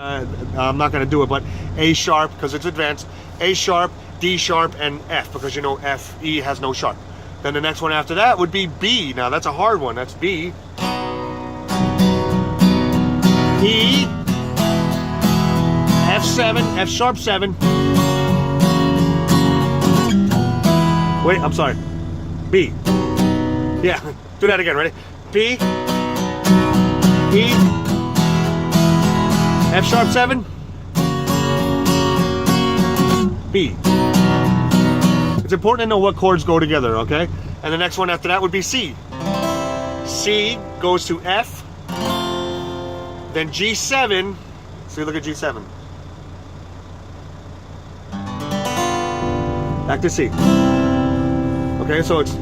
I'm not going to do it, but A sharp because it's advanced, A sharp, D sharp, and F because you know F, E has no sharp. Then the next one after that would be B. Now that's a hard one. That's B. E, F7, F sharp 7. Wait, I'm sorry. B. Yeah, do that again. Ready? B, E, F sharp 7, B. It's important to know what chords go together, okay? And the next one after that would be C. C goes to F, then G7. See, look at G7. Back to C. Okay, so it's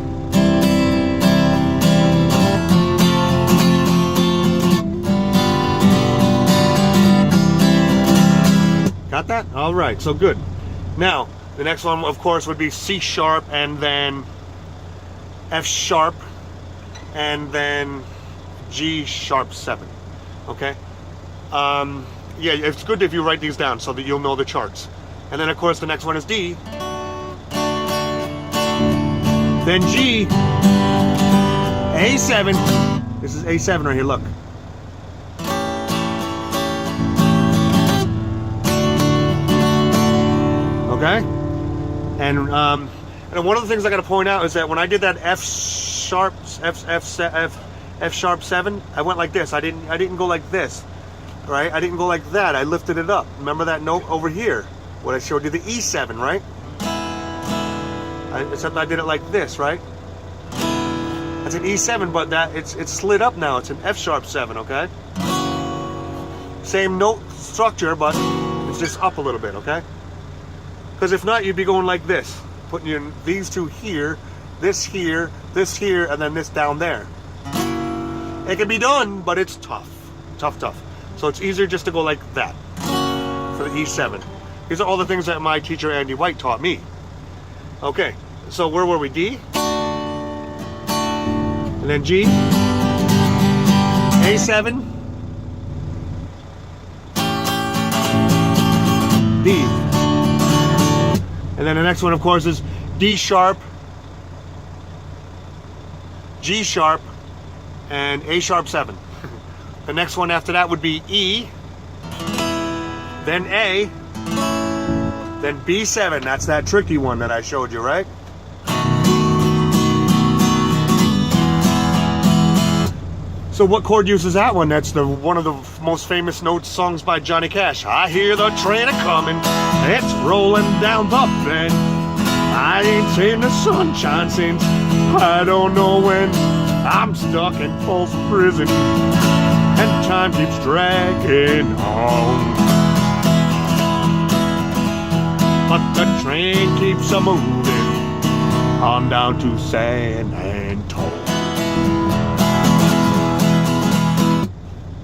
got that? All right, so good. Now, the next one, of course, would be C sharp and then F sharp and then G sharp 7. Okay? Yeah, it's good if you write these down so that you'll know the charts. And then, of course, the next one is D. Then G, A7. This is A7 right here, look. Okay? And one of the things I got to point out is that when I did that F sharp 7, I went like this. I didn't go like this, right? I didn't go like that. I lifted it up. Remember that note over here? What I showed you, the E7, right? Except I did it like this, right? That's an E7, but that it's slid up now. It's an F sharp 7, okay? Same note structure, but it's just up a little bit, okay? Because if not, you'd be going like this, putting in these two here, this here, and then this down there. It can be done, but it's tough. Tough. So it's easier just to go like that for the E7. These are all the things that my teacher, Andy White, taught me. Okay, so where were we? D? And then G? A7? D. And then the next one, of course, is D sharp, G sharp, and A sharp 7. The next one after that would be E, then A, then B7. That's that tricky one that I showed you, right? So what chord uses that one? That's one of the most famous songs by Johnny Cash. I hear the train a-coming, it's rolling down the bend. I ain't seen the sunshine since I don't know when. I'm stuck in Folsom Prison, and time keeps dragging on. But the train keeps a-moving on down to San Antone.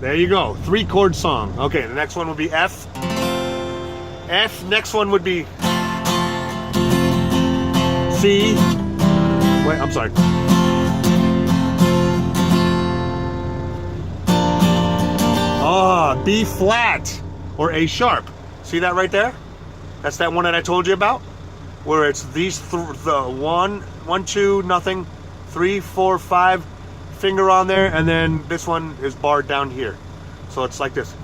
There you go, 3-chord song. Okay, the next one would be F. F, next one would be C. Wait, I'm sorry. B flat or A sharp. See that right there? That's that one that I told you about, where it's these the 1, 2, nothing, 3, 4, 5. Finger on there, and then this one is barred down here, so it's like this.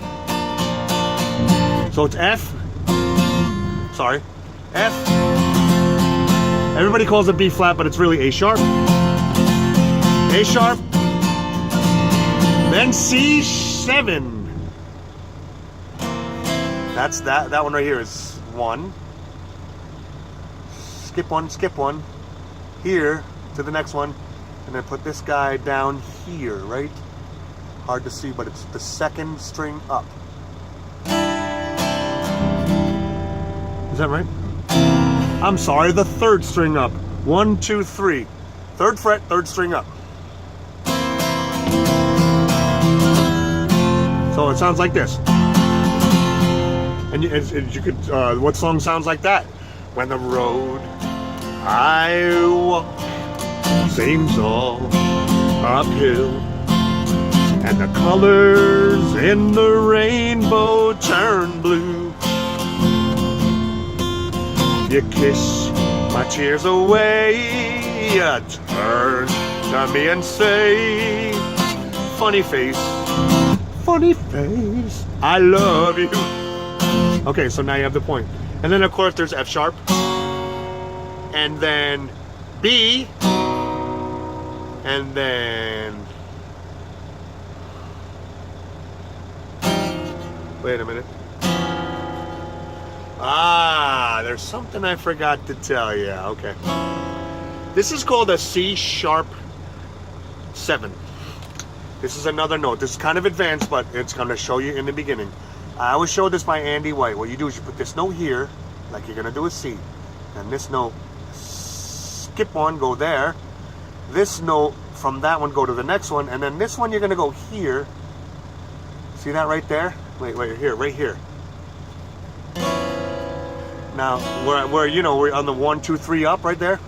So it's F, sorry, F, everybody calls it B flat, but it's really A sharp, then C7. That's that one right here is 1, skip one here to the next one. And then put this guy down here, right? Hard to see, but it's the second string up. Is that right? I'm sorry, the third string up. 1, 2, 3. 3rd fret, 3rd string up. So it sounds like this. And you could, what song sounds like that? When the road I walk seems all uphill, and the colors in the rainbow turn blue. You kiss my tears away, you turn to me and say, funny face, I love you. Okay, so now you have the point. And then of course there's F sharp, and then B, and then, wait a minute. There's something I forgot to tell you. Okay. This is called a C sharp 7. This is another note. This is kind of advanced, but it's going to show you in the beginning. I always show this by Andy White. What you do is you put this note here, like you're going to do a C. And this note, skip one, go there. This note, from that one, go to the next one. And then this one, you're going to go here. See that right there? Wait, here, right here. Now, we're on the 1, 2, 3 up right there.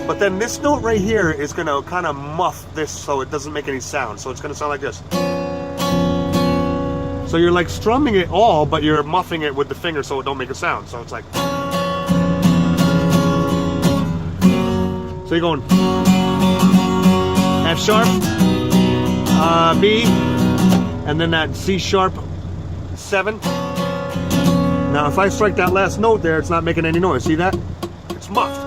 But then this note right here is going to kind of muff this so it doesn't make any sound. So it's going to sound like this. So you're like strumming it all, but you're muffing it with the finger so it don't make a sound. So it's like. So you're going F sharp, B, and then that C sharp 7. Now if I strike that last note there, it's not making any noise. See that? It's muffed.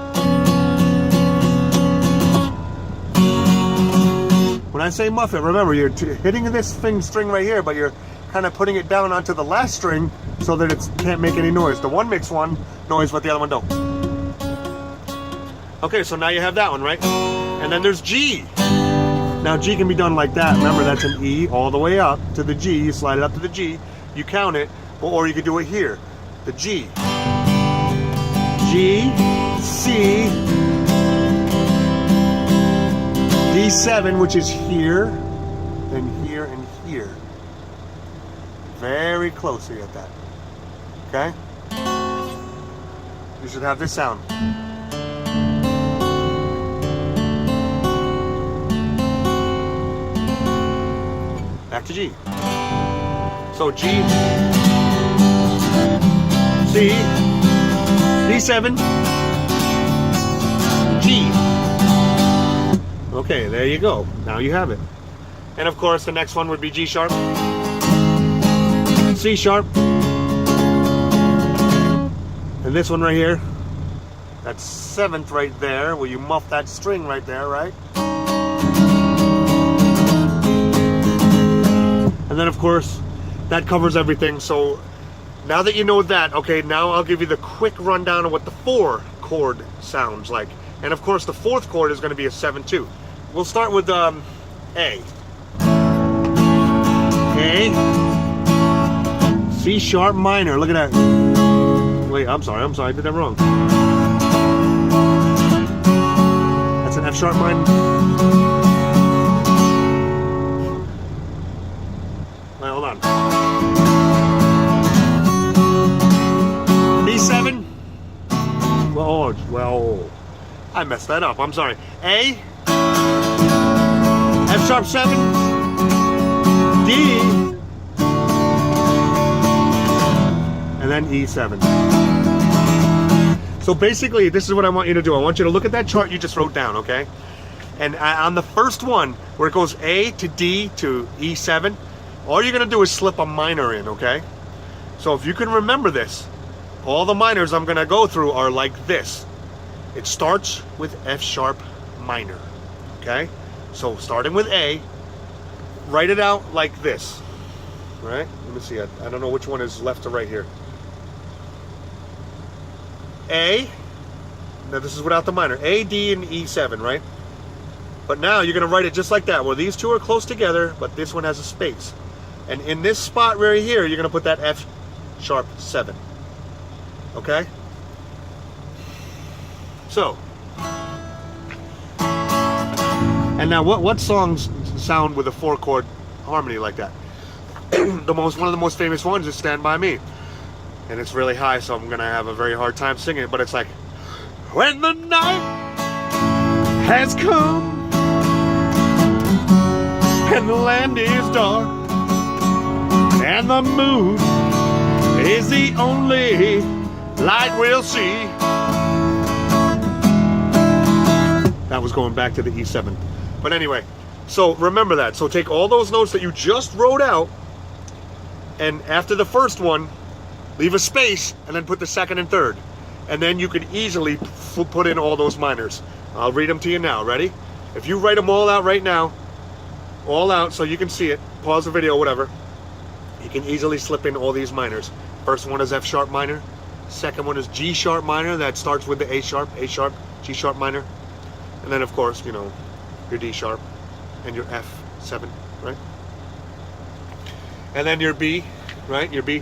When I say muff it, remember you're hitting this string right here, but you're kind of putting it down onto the last string so that it can't make any noise. The one makes one noise, but the other one don't. Okay, so now you have that one, right? And then there's G. Now G can be done like that. Remember, that's an E all the way up to the G. You slide it up to the G. You count it, or you could do it here. The G. G, C, D7, which is here, then here and here. Very close to get that. Okay? You should have this sound. Back to G. So G, C, D7, G. Okay, there you go. Now you have it. And of course the next one would be G sharp, C sharp, and this one right here, that's 7th right there, where you muff that string right there, right? And then of course that covers everything. So now that you know that, okay, now I'll give you the quick rundown of what the 4 chord sounds like. And of course the 4th chord is going to be a 7-2. We'll start with A. A, C sharp minor. Look at that. Wait, I'm sorry, I did that wrong. That's an F sharp minor. Wait, hold on. B7. Well, I messed that up. I'm sorry. A, F sharp 7, D, and then E7. So basically, this is what I want you to do. I want you to look at that chart you just wrote down, okay? And on the first one, where it goes A to D to E7, all you're going to do is slip a minor in, okay? So if you can remember this, all the minors I'm going to go through are like this. It starts with F sharp minor, okay? So starting with A, write it out like this, right? Let me see, I don't know which one is left to right here. A, now this is without the minor, A, D, and E7, right? But now you're going to write it just like that, where these two are close together, but this one has a space. And in this spot right here, you're going to put that F sharp 7, okay? So, and now what songs sound with a 4-chord harmony like that? One of the most famous ones is Stand By Me. And it's really high, so I'm gonna have a very hard time singing it, but it's like, when the night has come and the land is dark, and the moon is the only light we'll see. That was going back to the E7. But anyway, so remember that. So take all those notes that you just wrote out, and after the first one, leave a space, and then put the second and third. And then you could easily put in all those minors. I'll read them to you now. Ready? If you write them all out right now, all out so you can see it, pause the video, whatever, you can easily slip in all these minors. First one is F sharp minor. Second one is G sharp minor. That starts with the A sharp, G sharp minor. And then, of course, you know, your D sharp and your F7, right? And then your B, right? Your B.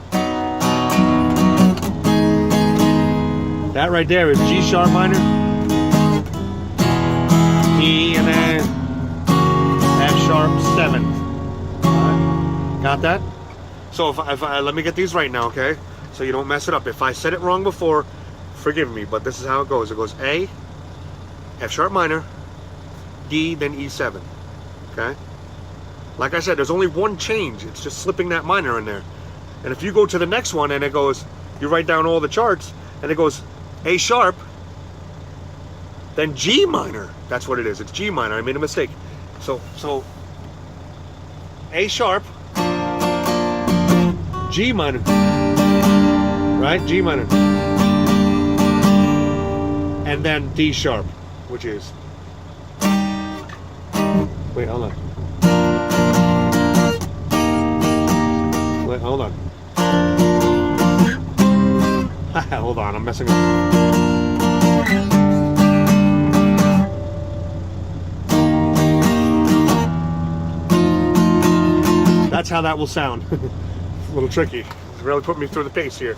That right there is G sharp minor, E, and then F sharp 7. Right. Got that? So if I let me get these right now, okay? So you don't mess it up. If I said it wrong before, forgive me, but this is how it goes. It goes A, F sharp minor, D, then E7. Okay? Like I said, there's only one change. It's just slipping that minor in there. And if you go to the next one and it goes, you write down all the charts, and it goes A sharp, then G minor. That's what it is. It's G minor. I made a mistake. So A sharp, G minor, right? G minor, and then D sharp, which is, wait, hold on. Wait, hold on. Hold on, I'm messing up. That's how that will sound. A little tricky. It's really put me through the pace here.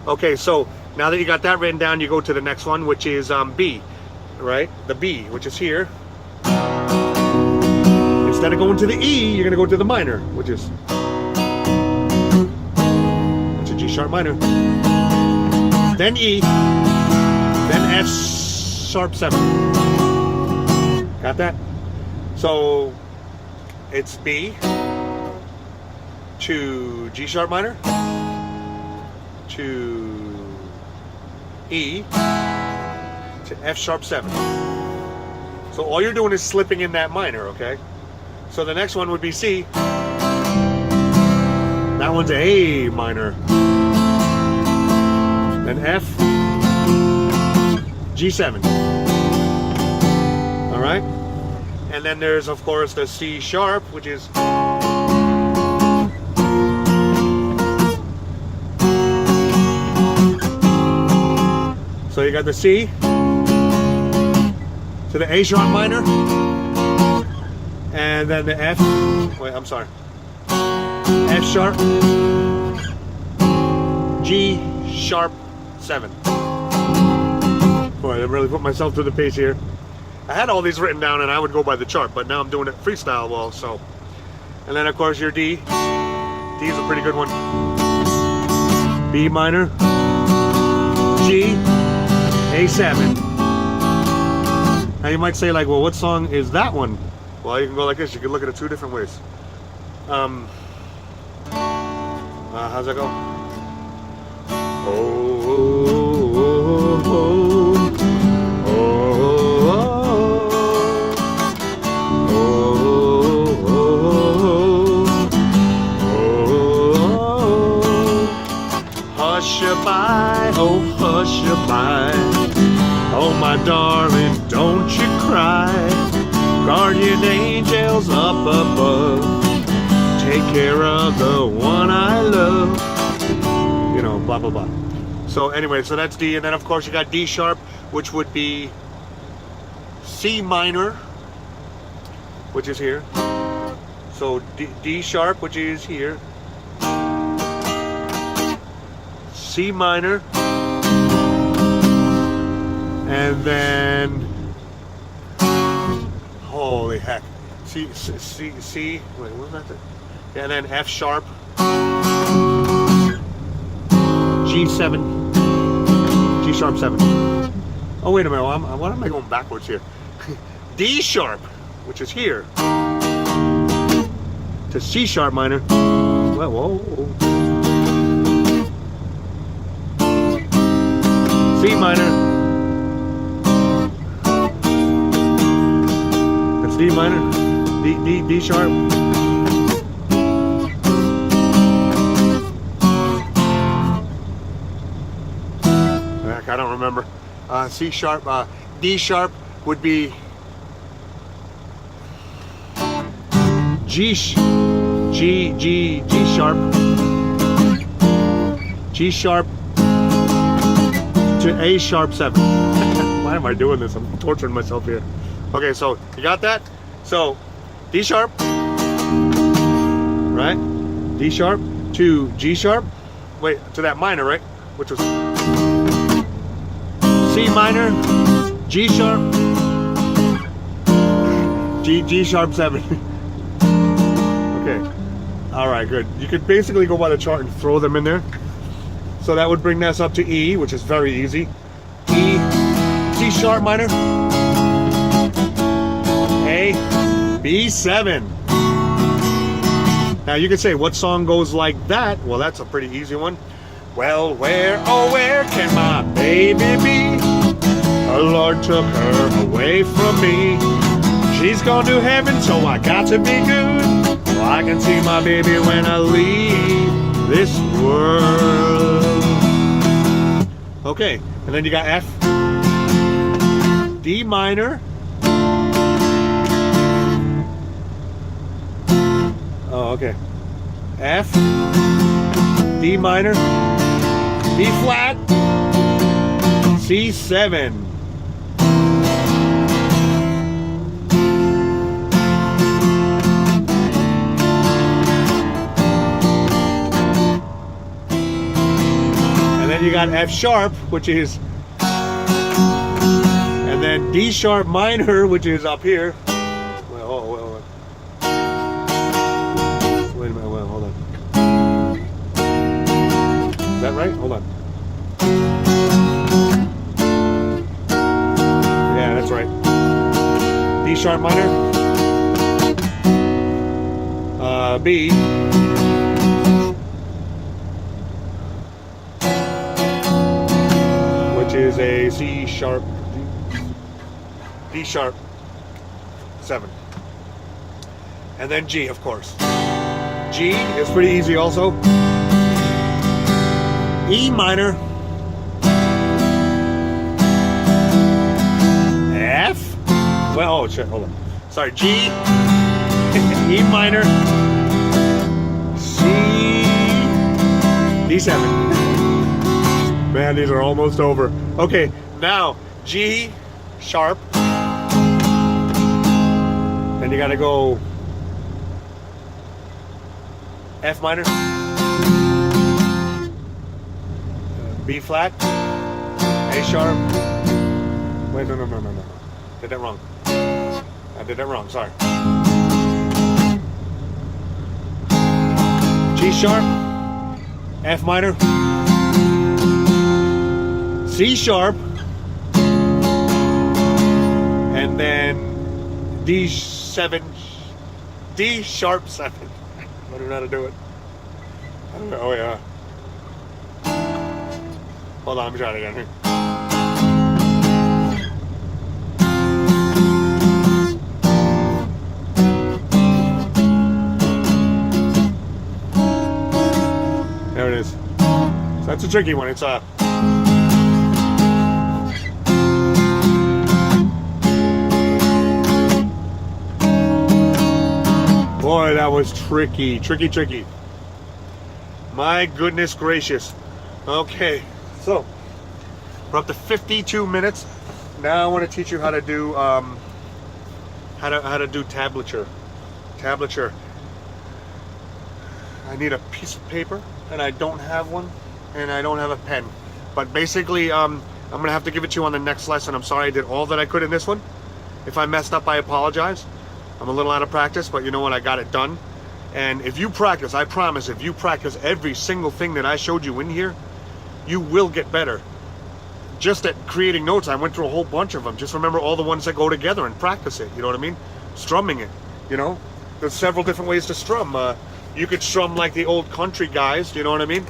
Okay, so now that you got that written down, you go to the next one, which is B, right? The B, which is here. Instead of going to the E, you're gonna go to the minor, which is a G sharp minor. Then E, then F sharp 7. Got that? So it's B to G sharp minor to E to F sharp 7. So all you're doing is slipping in that minor, okay? So the next one would be C. That one's A minor. Then F, G7. All right? And then there's, of course, the C sharp, which is so you got the C to the A sharp minor, and then the F, wait, I'm sorry, F sharp, G sharp 7. Boy, I really put myself through the pace here. I had all these written down and I would go by the chart, but now I'm doing it freestyle, well, so. And then of course your D. D is a pretty good one. B minor, G, A7. Now you might say like, well, what song is that one? Well, you can go like this. You can look at it two different ways. How's that go? Oh, oh, oh, oh, hush-a-bye, oh, hush-a-bye. Oh, my darling, don't you cry. Guardian angels up above, take care of the one I love. You know, blah, blah, blah. So anyway, so that's D. And then, of course, you got D sharp, which would be C minor, which is here. So D sharp, which is here. C minor. And then, holy heck. C, wait, what was that? Yeah, and then F sharp. G7, G sharp 7. Oh, wait a minute, what am I going backwards here? D sharp, which is here. to C sharp minor. Whoa, whoa, whoa. C minor. That's D minor. D sharp. I don't remember. C sharp. D sharp would be G sharp. G sharp to A sharp 7. Why am I doing this? I'm torturing myself here. Okay, so you got that? So D sharp, right? D sharp to G sharp. Wait, to that minor, right? Which was C minor, G sharp, G sharp 7. Okay. All right, good. You could basically go by the chart and throw them in there. So that would bring us up to E, which is very easy. E, C sharp minor, A, B7. Now you could say, what song goes like that? Well, that's a pretty easy one. Well, where, oh, where can my baby be? The Lord took her away from me. She's gone to heaven, so I got to be good. Well, I can see my baby when I leave this world. Okay, and then you got F, D minor. Oh, okay. F, D minor, B flat, C7. And then you got F sharp, which is, and then D sharp minor, which is up here. Wait a minute, well, hold on. Is that right? Hold on. Yeah, that's right. D sharp minor. B. Which is a C sharp. D sharp 7. And then G, of course. G is pretty easy also. E minor. F. Well, oh shit, hold on. Sorry, G. E minor. C. D7. Man, these are almost over. Okay, now G sharp. Then you gotta go F minor, B flat, A sharp. Wait, no. Did that wrong. I did that wrong, sorry. G sharp, F minor, C sharp, and then D7, D sharp 7. I don't know how to do it. I don't know. Oh yeah. Hold on, let me try it again here. There it is. So that's a tricky one. It's a boy, that was tricky. My goodness gracious. Okay, so we're up to 52 minutes. Now I want to teach you how to do how to do tablature. I need a piece of paper, and I don't have one, and I don't have a pen. But basically, I'm gonna have to give it to you on the next lesson. I'm sorry I did all that I could in this one. If I messed up, I apologize. I'm a little out of practice, but you know what? I got it done. And if you practice, I promise, if you practice every single thing that I showed you in here, you will get better. Just at creating notes, I went through a whole bunch of them. Just remember all the ones that go together and practice it. You know what I mean? Strumming it, you know? there's several different ways to strum. You could strum like the old country guys, you know what I mean?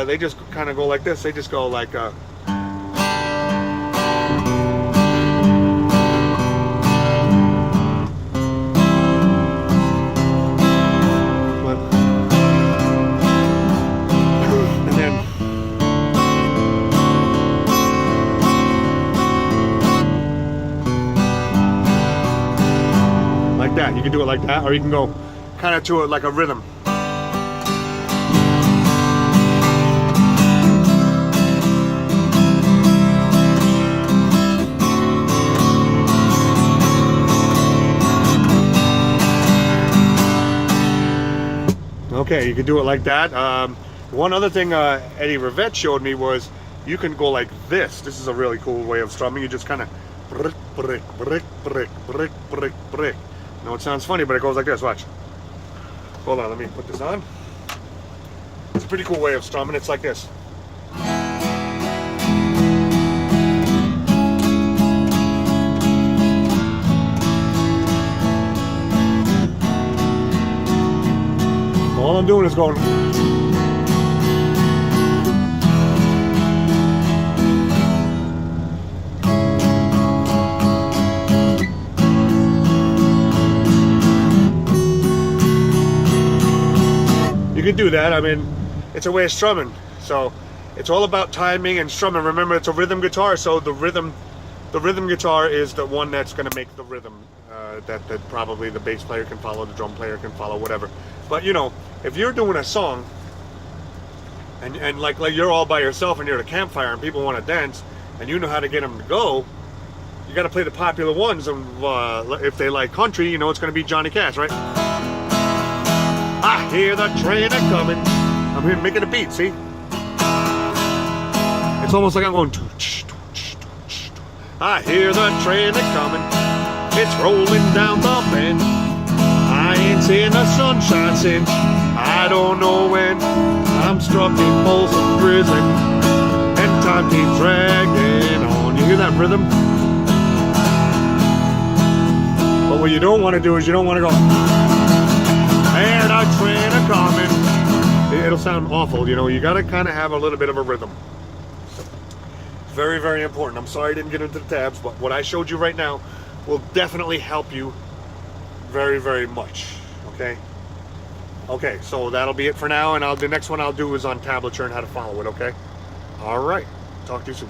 They just kind of go like this. They just go like that. You can do it like that, or you can go kind of to it like a rhythm. Okay, you can do it like that. One other thing Eddie Rivette showed me was you can go like this. This is a really cool way of strumming. You just kind of brick, brick, brick, brick, brick, brick, brick. I know it sounds funny, but it goes like this. Watch. Hold on, let me put this on. It's a pretty cool way of strumming. It's like this. All I'm doing is going. You can do that. I mean, it's a way of strumming. So it's all about timing and strumming. Remember, it's a rhythm guitar, so the rhythm guitar is the one that's going to make the rhythm that probably the bass player can follow, the drum player can follow, whatever. But you know, if you're doing a song and like you're all by yourself and you're at a campfire and people want to dance and you know how to get them to go, you got to play the popular ones. And if they like country, you know it's going to be Johnny Cash, right? I hear the train a coming. I'm here making a beat, see? It's almost like I'm going. I hear the train a coming. It's rolling down the bend. I ain't seen the sunshine since I don't know when. I'm struck in Folsom Prison and time keeps dragging on. You hear that rhythm? But what you don't want to do is you don't want to go. And I train a coming. It'll sound awful, you know. You got to kind of have a little bit of a rhythm. Very, very important. I'm sorry I didn't get into the tabs, but what I showed you right now will definitely help you very, very much. Okay, so that'll be it for now, and the next one I'll do is on tablature and how to follow it. Okay, all right, talk to you soon.